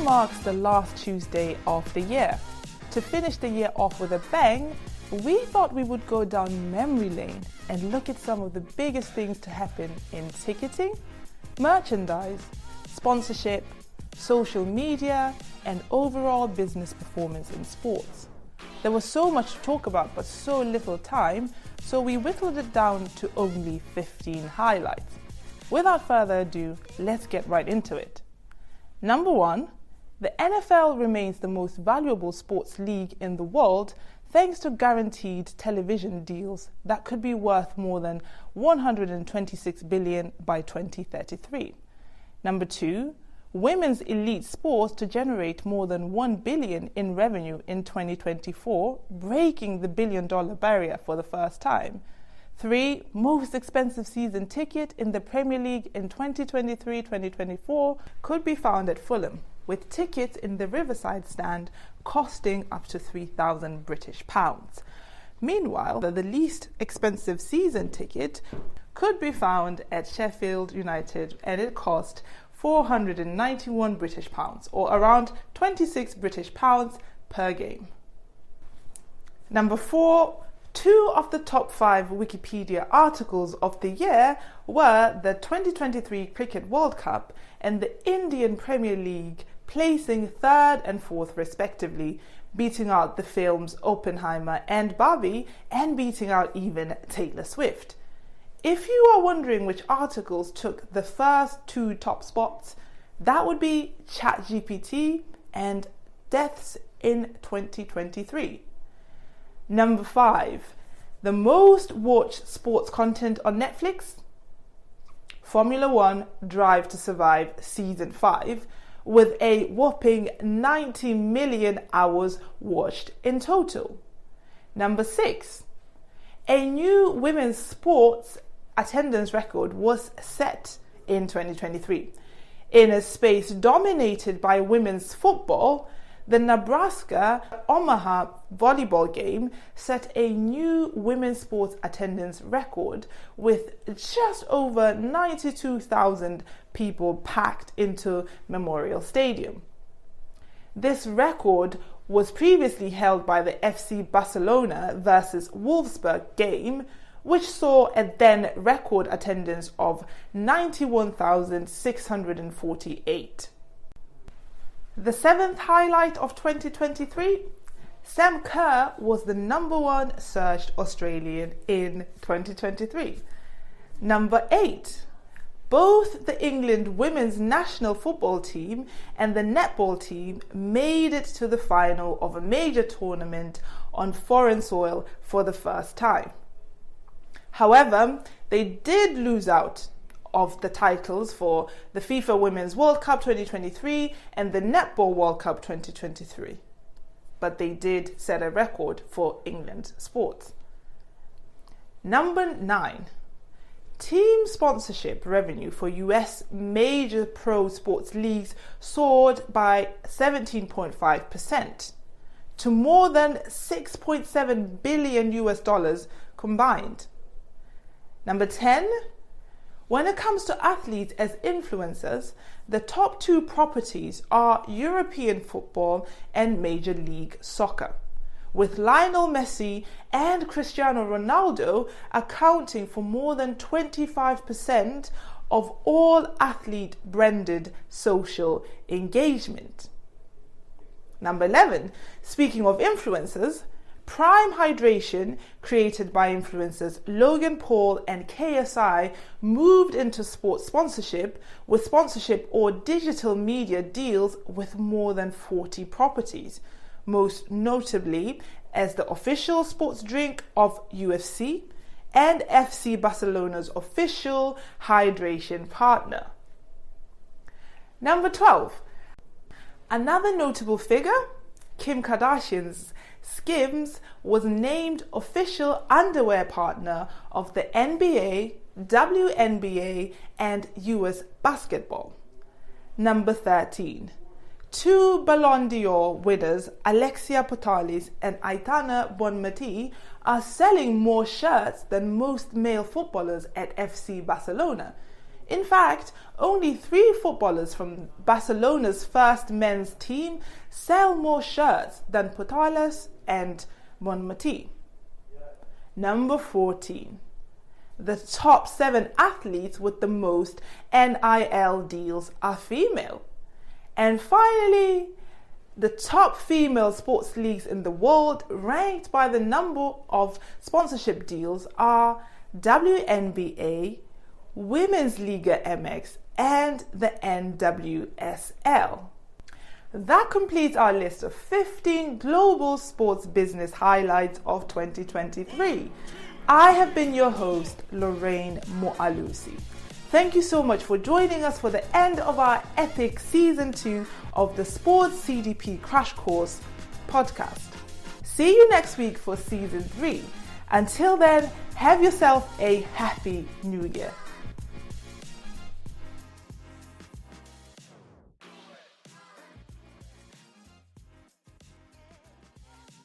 marks the last Tuesday of the year. To finish the year off with a bang, we thought we would go down memory lane and look at some of the biggest things to happen in ticketing, merchandise, sponsorship, social media, and overall business performance in sports. There was so much to talk about but so little time, so we whittled it down to only 15 highlights. Without further ado, let's get right into it. Number 1, the NFL remains the most valuable sports league in the world thanks to guaranteed television deals that could be worth more than $126 billion by 2033. Number 2, women's elite sports to generate more than $1 billion in revenue in 2024, breaking the billion-dollar barrier for the first time. 3, most expensive season ticket in the Premier League in 2023-2024 could be found at Fulham, with tickets in the Riverside stand costing up to £3,000 British pounds. Meanwhile, the least expensive season ticket could be found at Sheffield United, and it cost £491 British pounds, or around £26 British pounds per game. Number 4, 2 of the top 5 Wikipedia articles of the year were the 2023 Cricket World Cup and the Indian Premier League placing 3rd and 4th respectively, beating out the films Oppenheimer and Barbie and beating out even Taylor Swift. If you are wondering which articles took the first 2 top spots, that would be ChatGPT and Deaths in 2023. Number 5, the most watched sports content on Netflix? Formula 1 Drive to Survive Season 5, with a whopping 90 million hours watched in total. Number 6, a new women's sports attendance record was set in 2023. In a space dominated by women's football, the Nebraska-Omaha volleyball game set a new women's sports attendance record with just over 92,000 people packed into Memorial Stadium. This record was previously held by the FC Barcelona versus Wolfsburg game, which saw a then record attendance of 91,648. The 7th highlight of 2023, Sam Kerr was the number 1 searched Australian in 2023. Number 8, both the England women's national football team and the netball team made it to the final of a major tournament on foreign soil for the first time. However, they did lose out of the titles for the FIFA Women's World Cup 2023 and the Netball World Cup 2023. But they did set a record for England sports. Number 9, team sponsorship revenue for US major pro sports leagues soared by 17.5% to more than $6.7 billion combined. Number 10, when it comes to athletes as influencers, the top 2 properties are European football and Major League Soccer, with Lionel Messi and Cristiano Ronaldo accounting for more than 25% of all athlete-branded social engagement. Number 11, speaking of influencers, Prime Hydration, created by influencers Logan Paul and KSI, moved into sports sponsorship with sponsorship or digital media deals with more than 40 properties, most notably as the official sports drink of UFC and FC Barcelona's official hydration partner. Number 12, another notable figure, Kim Kardashian's Skims was named official underwear partner of the NBA, WNBA, and US basketball. Number 13, 2 Ballon d'Or winners, Alexia Putellas and Aitana Bonmatí, are selling more shirts than most male footballers at FC Barcelona. In fact, only 3 footballers from Barcelona's first men's team sell more shirts than Putellas and Bonmati. Number 14. The top 7 athletes with the most NIL deals are female. And finally, the top female sports leagues in the world, ranked by the number of sponsorship deals, are WNBA, Women's Liga MX, and the NWSL. That completes our list of 15 global sports business highlights of 2023. I have been your host, Lorraine Moalusi. Thank you so much for joining us for the end of our epic Season 2 of the Sports CDP Crash Course podcast. See you next week for Season 3. Until then, have yourself a happy new year.